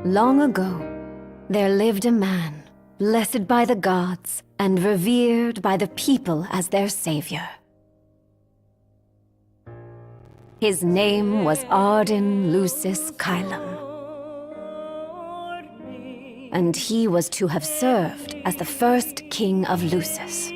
Long ago, there lived a man, blessed by the gods and revered by the people as their savior. His name was Ardtn Lucis Kylum, and he was to have served as the first king of Lucis.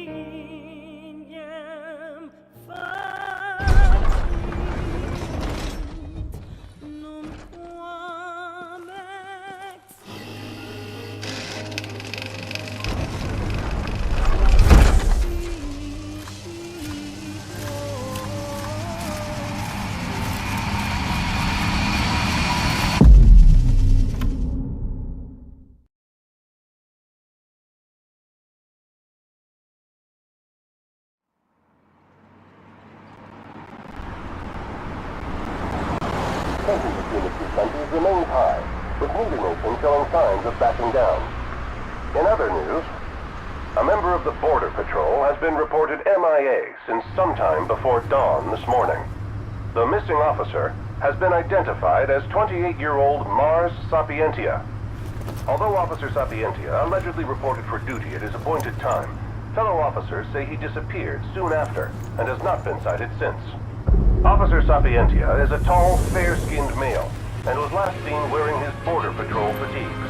Tensions between the two countries remains high, with neither nation showing signs of backing down. In other news, a member of the Border Patrol has been reported MIA since sometime before dawn this morning. The missing officer has been identified as 28-year-old Mars Sapientia. Although Officer Sapientia allegedly reported for duty at his appointed time, fellow officers say he disappeared soon after and has not been sighted since. Officer Sapientia is a tall, fair-skinned male, and was last seen wearing his Border Patrol fatigues.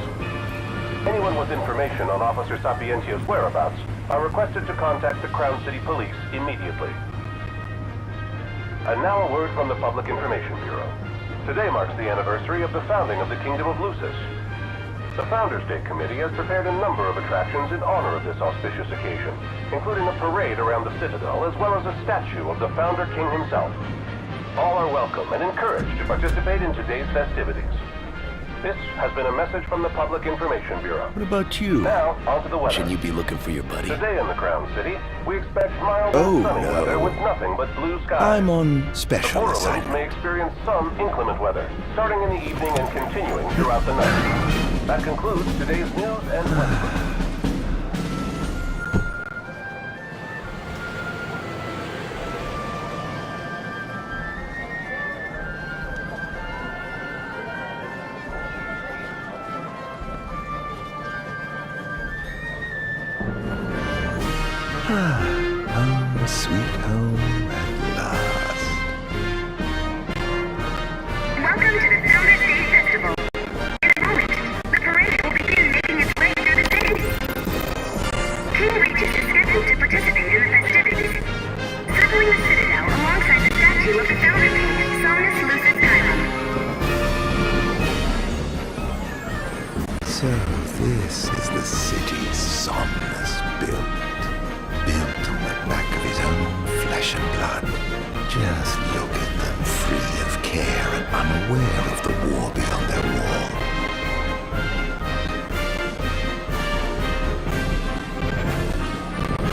Anyone with information on Officer Sapientia's whereabouts are requested to contact the Crown City Police immediately. And now a word from the Public Information Bureau. Today marks the anniversary of the founding of the Kingdom of Lucis. The Founders Day Committee has prepared a number of attractions in honor of this auspicious occasion, including a parade around the Citadel as well as a statue of the Founder King himself. All are welcome and encouraged to participate in today's festivities. This has been a message from the Public Information Bureau. What about you? Now, on to the weather. Shouldn't you be looking for your buddy? Today in the Crown City, we expect mild and sunny weather with nothing but blue skies. I'm on The special Borderlands assignment. may experience some inclement weather, starting in the evening and continuing throughout the night. That concludes today's news and weather. Home, sweet home at last. Welcome to the Founders Day Festival. In a moment, the parade will begin making its way through the city. King Regis is scheduled to participate in the festivities, circling the Citadel alongside the statue of the Founder King, Somnus Lucis Kylum. So this is the city Somnus built on the back of his own flesh and blood. Just look at them, free of care and unaware of the war beyond their wall.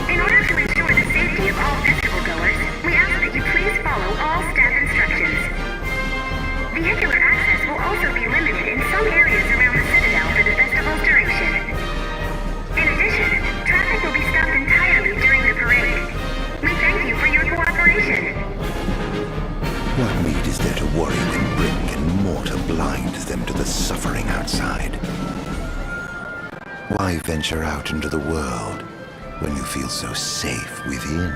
In order to ensure the safety of all festival goers, we ask that you please follow all staff instructions. Vehicular access will also be limited in some areas around the Citadel for the festival's duration. In addition, traffic will be stopped entirely during the parade. We thank you for your cooperation. What need is there to worry when brick and mortar blinds them to the suffering outside? Why venture out into the world when you feel so safe within?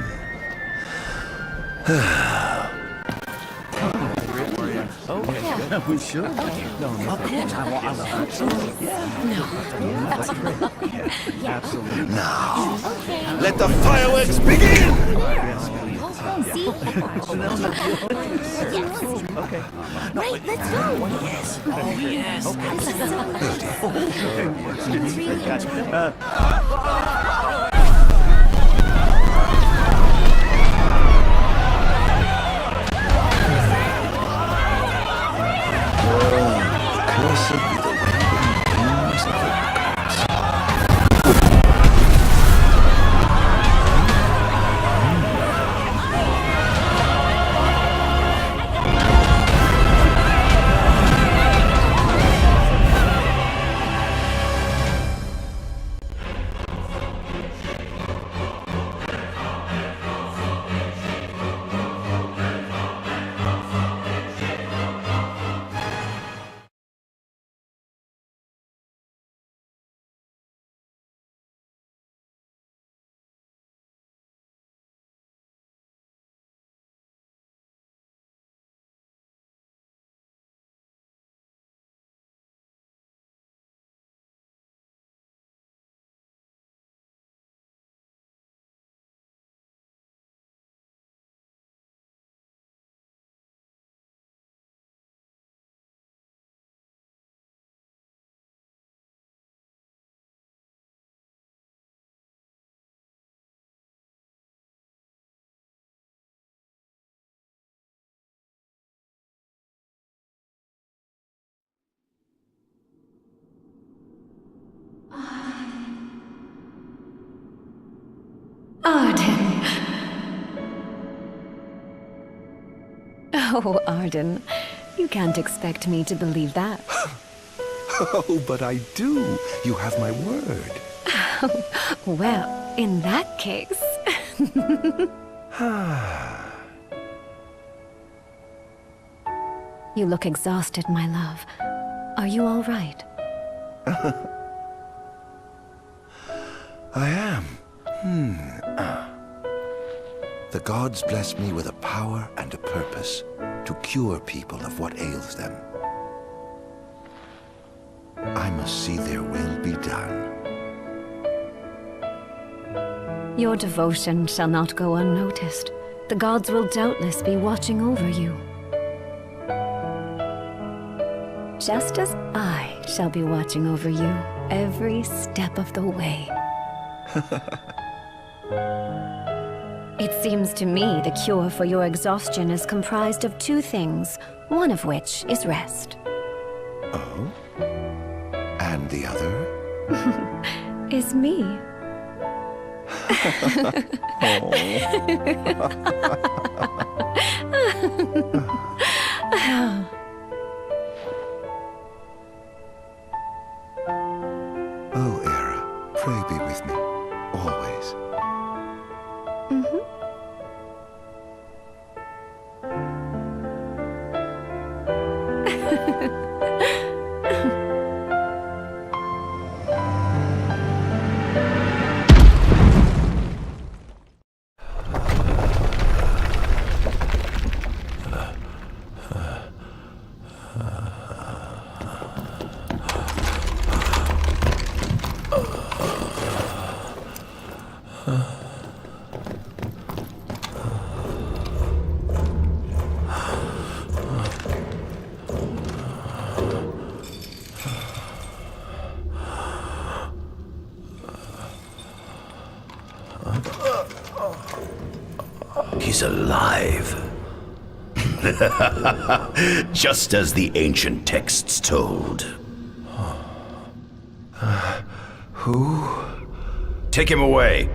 We should. No, absolutely. Now, let the fireworks begin! Right, let's go! Yes! Oh, yes! Closer be the wind beams of the Ardtn. Oh, Ardtn, you can't expect me to believe that. Oh, but I do. You have my word. Well, in that case... You look exhausted, my love. Are you all right? I am. The gods bless me with a power and a purpose to cure people of what ails them. I must see their will be done. Your devotion shall not go unnoticed. The gods will doubtless be watching over you. Just as I shall be watching over you every step of the way. It seems to me the cure for your exhaustion is comprised of two things, one of which is rest. Oh? And the other? Is me. Oh, Era, pray be with me, always. He's alive. Just as the ancient texts told. Who? Take him away.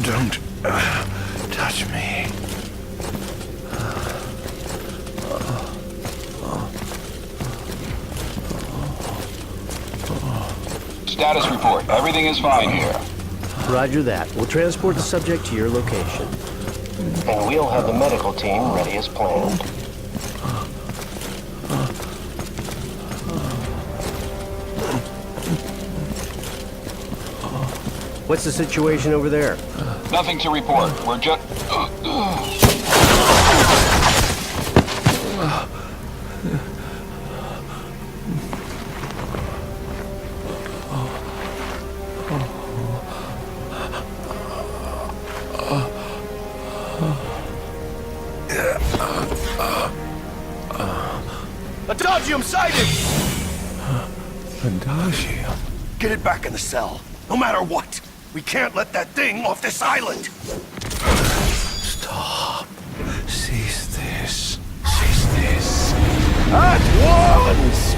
Don't touch me. Status report. Everything is fine here. Roger that. We'll transport the subject to your location. And we'll have the medical team ready as planned. What's the situation over there? Nothing to report. We're just... Adagium sighted! Adagium? Get it back in the cell. No matter what. We can't let that thing off this island. Stop. Cease this. Cease this. At once!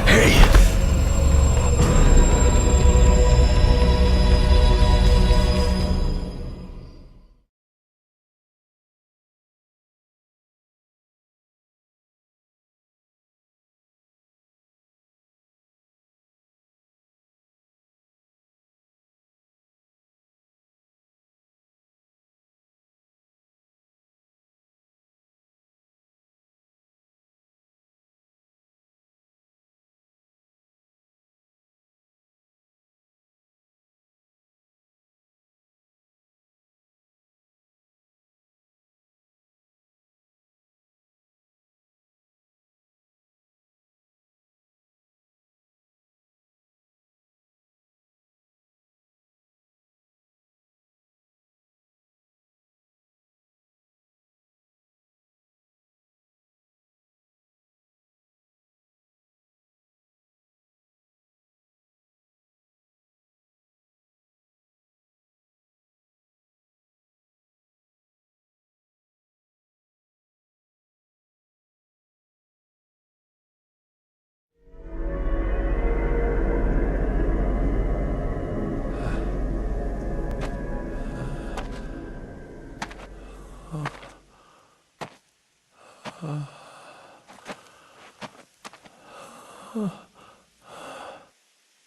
Hey!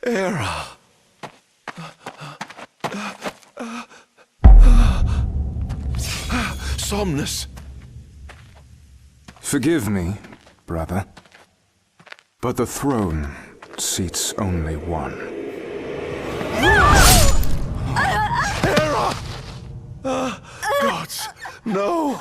Era. Somnus. Forgive me, brother, but the throne seats only one. Era! Gods, no!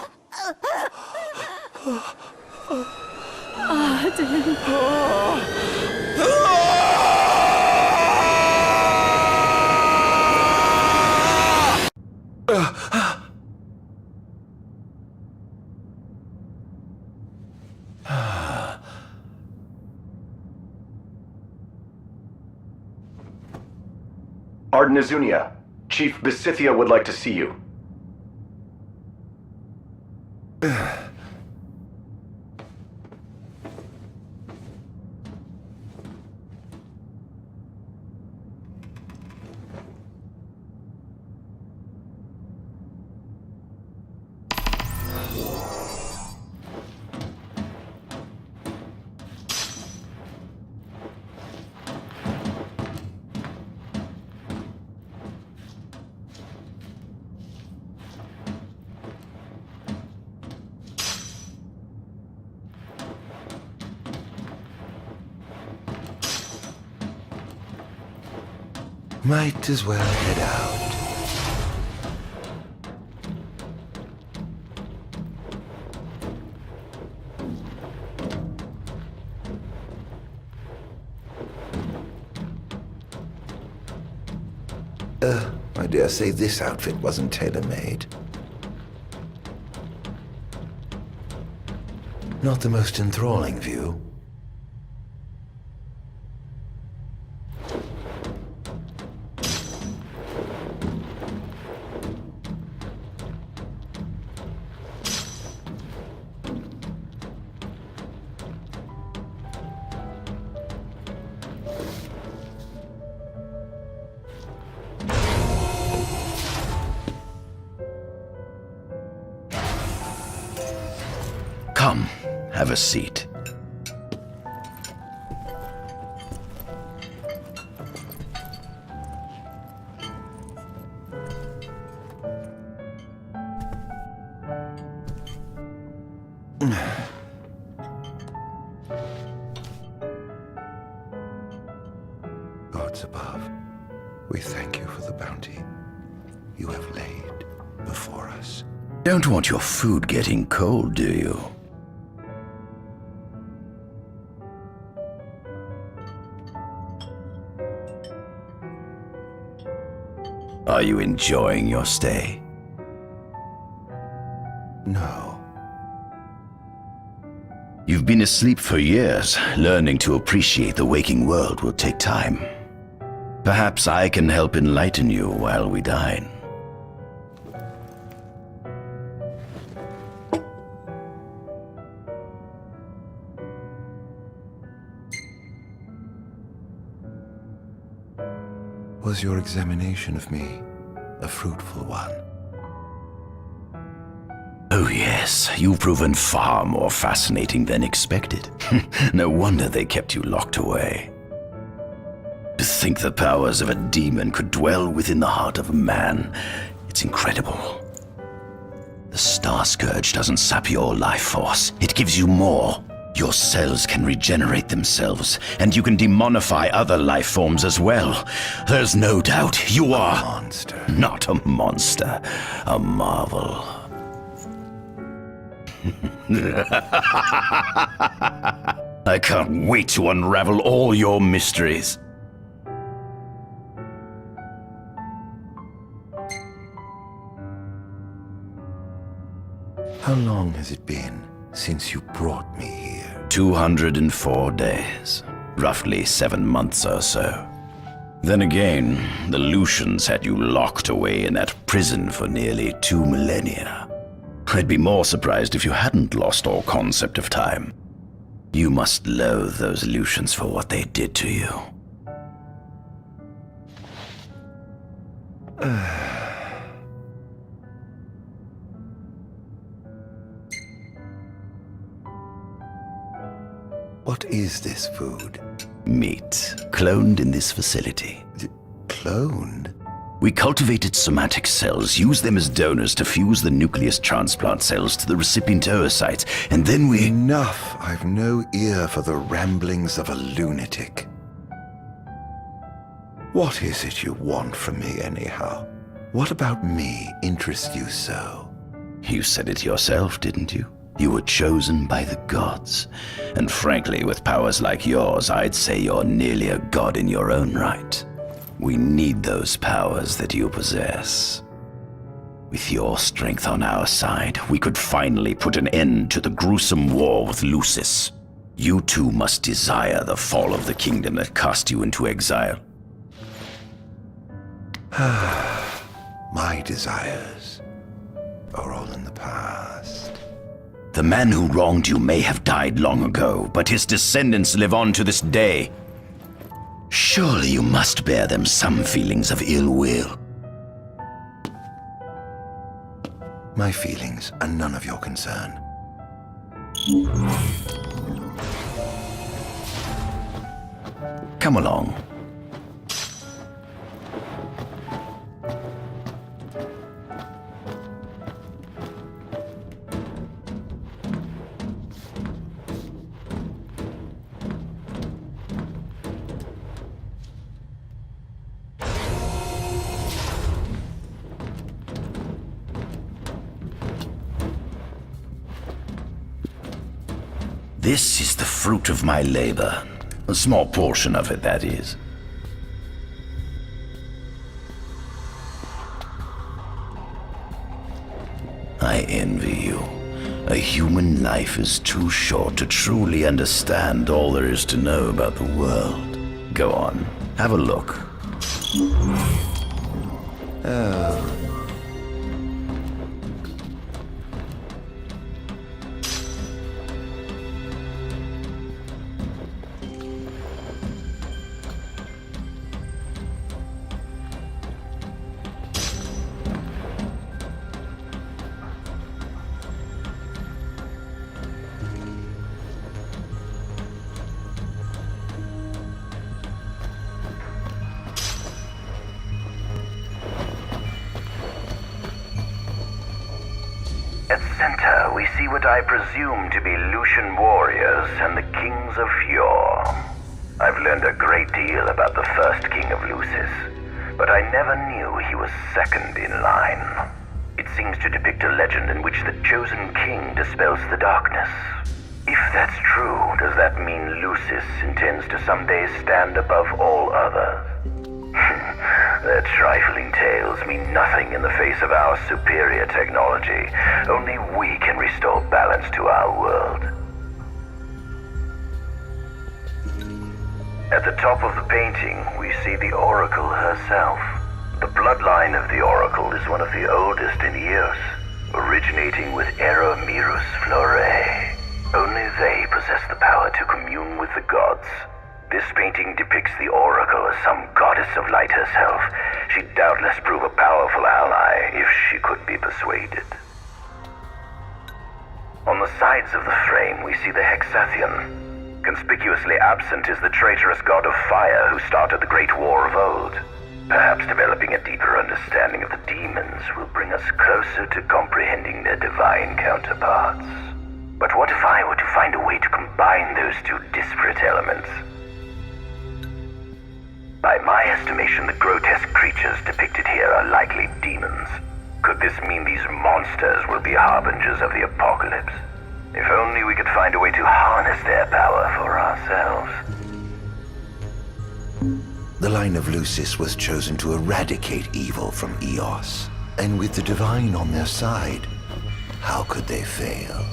Ardtn, Chief Besithia would like to see you. Might as well head out. I dare say this outfit wasn't tailor-made. Not the most enthralling view. Come, have a seat. Gods above, we thank you for the bounty you have laid before us. Don't want your food getting cold, do you? Are you enjoying your stay? No. You've been asleep for years. Learning to appreciate the waking world will take time. Perhaps I can help enlighten you while we dine. Was your examination of me a fruitful one? Oh yes, you've proven far more fascinating than expected. No wonder they kept you locked away. To think the powers of a demon could dwell within the heart of a man, it's incredible. The Star Scourge doesn't sap your life force, it gives you more. Your cells can regenerate themselves, and you can demonify other life forms as well. There's no doubt you are... A monster. Not a monster, a marvel. I can't wait to unravel all your mysteries. How long has it been since you brought me here? 204 days. Roughly 7 months or so. Then again, the Lucians had you locked away in that prison for nearly 2 millennia. I'd be more surprised if you hadn't lost all concept of time. You must loathe those Lucians for what they did to you. What is this food? Meat, cloned in this facility. Cloned? We cultivated somatic cells, used them as donors to fuse the nucleus transplant cells to the recipient oocytes, and then we... Enough! I've no ear for the ramblings of a lunatic. What is it you want from me, anyhow? What about me interests you so? You said it yourself, didn't you? You were chosen by the gods. And frankly, with powers like yours, I'd say you're nearly a god in your own right. We need those powers that you possess. With your strength on our side, we could finally put an end to the gruesome war with Lucis. You too must desire the fall of the kingdom that cast you into exile. My desires are all in the past. The man who wronged you may have died long ago, but his descendants live on to this day. Surely you must bear them some feelings of ill will. My feelings are none of your concern. Come along. This is the fruit of my labor. A small portion of it, that is. I envy you. A human life is too short to truly understand all there is to know about the world. Go on, have a look. Oh. At center, we see what I presume to be Lucian warriors and the kings of yore. I've learned a great deal about the first king of Lucis, but I never knew he was second in line. It seems to depict a legend in which the chosen king dispels the darkness. If that's true, does that mean Lucis intends to someday stand above all others? Their trifling tales mean nothing in the face of our superior technology. Only we can restore balance to our world. At the top of the painting, we see the Oracle herself. The bloodline of the Oracle is one of the oldest in years, originating with Eromirus Flore. Only they possess the power to commune with the gods. This painting depicts the Oracle as some goddess of light herself. She'd doubtless prove a powerful ally if she could be persuaded. On the sides of the frame, we see the Hexathian. Conspicuously absent is the traitorous god of fire who started the Great War of old. Perhaps developing a deeper understanding of the demons will bring us closer to comprehending their divine counterparts. But what if I were to find a way to combine those two disparate elements? By my estimation, the grotesque creatures depicted here are likely demons. Could this mean these monsters will be harbingers of the apocalypse? If only we could find a way to harness their power for ourselves. The line of Lucis was chosen to eradicate evil from Eos. And with the divine on their side, how could they fail?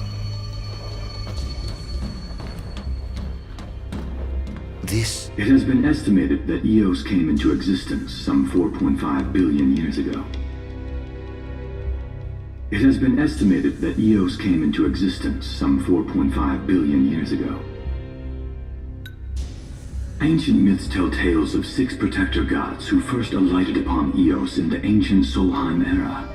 It has been estimated that Eos came into existence some 4.5 billion years ago. It has been estimated that Eos came into existence some 4.5 billion years ago. Ancient myths tell tales of 6 protector gods who first alighted upon Eos in the ancient Solheim era.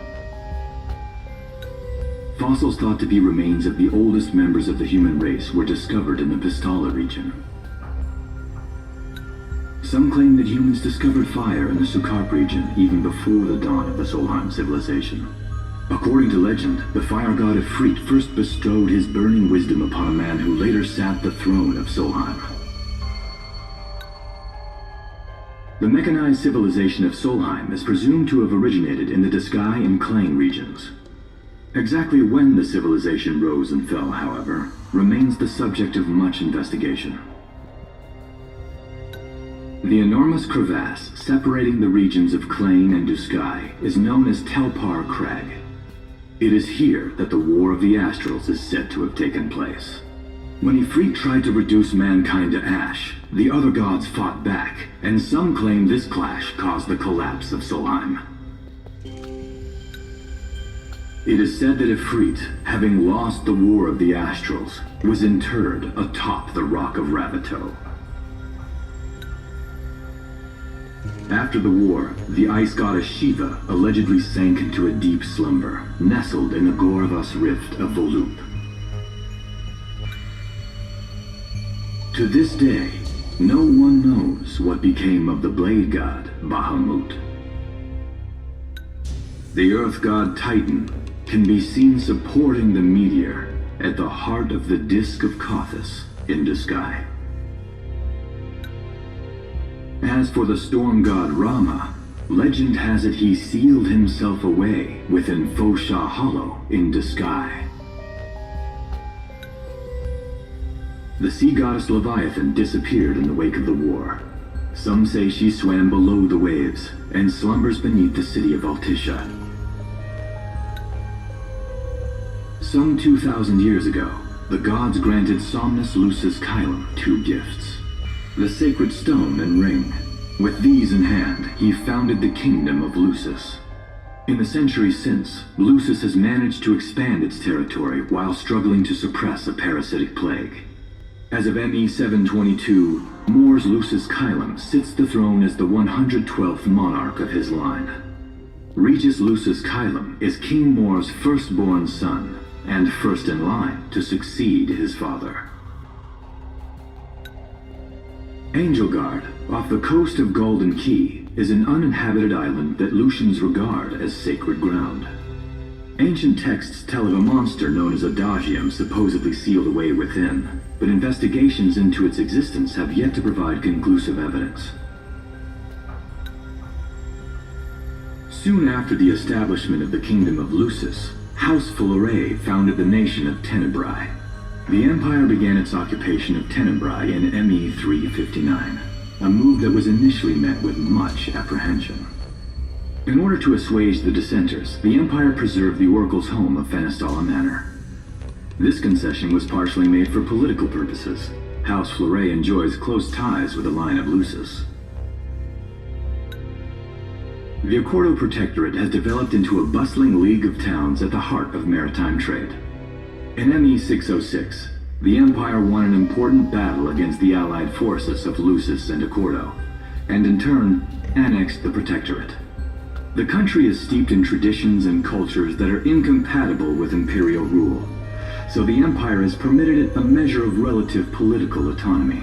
Fossils thought to be remains of the oldest members of the human race were discovered in the Pistala region. Some claim that humans discovered fire in the Sukarp region even before the dawn of the Solheim civilization. According to legend, the fire god Ifrit first bestowed his burning wisdom upon a man who later sat the throne of Solheim. The mechanized civilization of Solheim is presumed to have originated in the Diskai and Klang regions. Exactly when the civilization rose and fell, however, remains the subject of much investigation. The enormous crevasse separating the regions of Klang and Duskai is known as Telpar Crag. It is here that the War of the Astrals is said to have taken place. When Ifrit tried to reduce mankind to ash, the other gods fought back, and some claim this clash caused the collapse of Solheim. It is said that Ifrit, having lost the War of the Astrals, was interred atop the Rock of Ravito. After the war, the ice goddess Shiva allegedly sank into a deep slumber, nestled in the Goravas rift of Volup. To this day, no one knows what became of the blade god Bahamut. The earth god Titan can be seen supporting the meteor at the heart of the disk of Kothis in the sky. As for the storm god Rama, legend has it he sealed himself away within Fosha Hollow in the sky. The sea goddess Leviathan disappeared in the wake of the war. Some say she swam below the waves and slumbers beneath the city of Altisha. Some 2,000 years ago, the gods granted Somnus Lucis Caelum 2 gifts: the sacred stone and ring. With these in hand, he founded the kingdom of Lucis. In the centuries since, Lucis has managed to expand its territory while struggling to suppress a parasitic plague. As of ME 722, Mor's Lucis Caelum sits the throne as the 112th monarch of his line. Regis Lucis Caelum is King Mor's firstborn son, and first in line to succeed his father. Angelgard, off the coast of Golden Key, is an uninhabited island that Lucians regard as sacred ground. Ancient texts tell of a monster known as Adagium supposedly sealed away within, but investigations into its existence have yet to provide conclusive evidence. Soon after the establishment of the Kingdom of Lucis, House Fulare founded the nation of Tenebrae. The empire began its occupation of Tenebrae in ME 359, a move that was initially met with much apprehension. In order to assuage the dissenters, the empire preserved the oracle's home of Fenestala Manor. This concession was partially made for political purposes. House Fulare enjoys close ties with the line of Lucis. The Accordo Protectorate has developed into a bustling league of towns at the heart of maritime trade. In ME 606, The Empire won an important battle against the allied forces of Lucis and Accordo, and in turn, annexed the Protectorate. The country is steeped in traditions and cultures that are incompatible with imperial rule, so the Empire has permitted it a measure of relative political autonomy.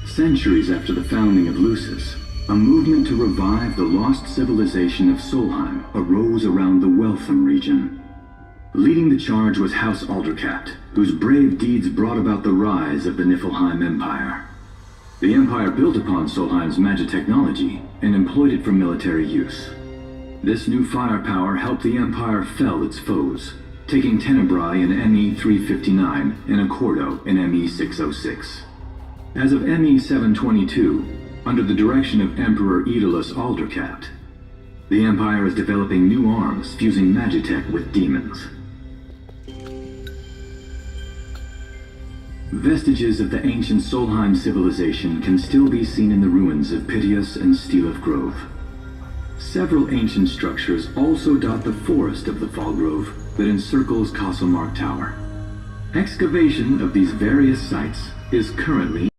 Centuries after the founding of Lucis, a movement to revive the lost civilization of Solheim arose around the Weltham region. Leading the charge was House Aldercapt, whose brave deeds brought about the rise of the Niflheim Empire. The Empire built upon Solheim's magitechnology and employed it for military use. This new firepower helped the Empire fell its foes, taking Tenebrae in ME-359 and Accordo in ME-606. As of ME-722, under the direction of Emperor Aedalus Aldercapt, the Empire is developing new arms fusing magitech with demons. Vestiges of the ancient Solheim civilization can still be seen in the ruins of Piteous and Steeleth Grove. Several ancient structures also dot the forest of the Fall Grove that encircles Castlemark Tower. Excavation of these various sites is currently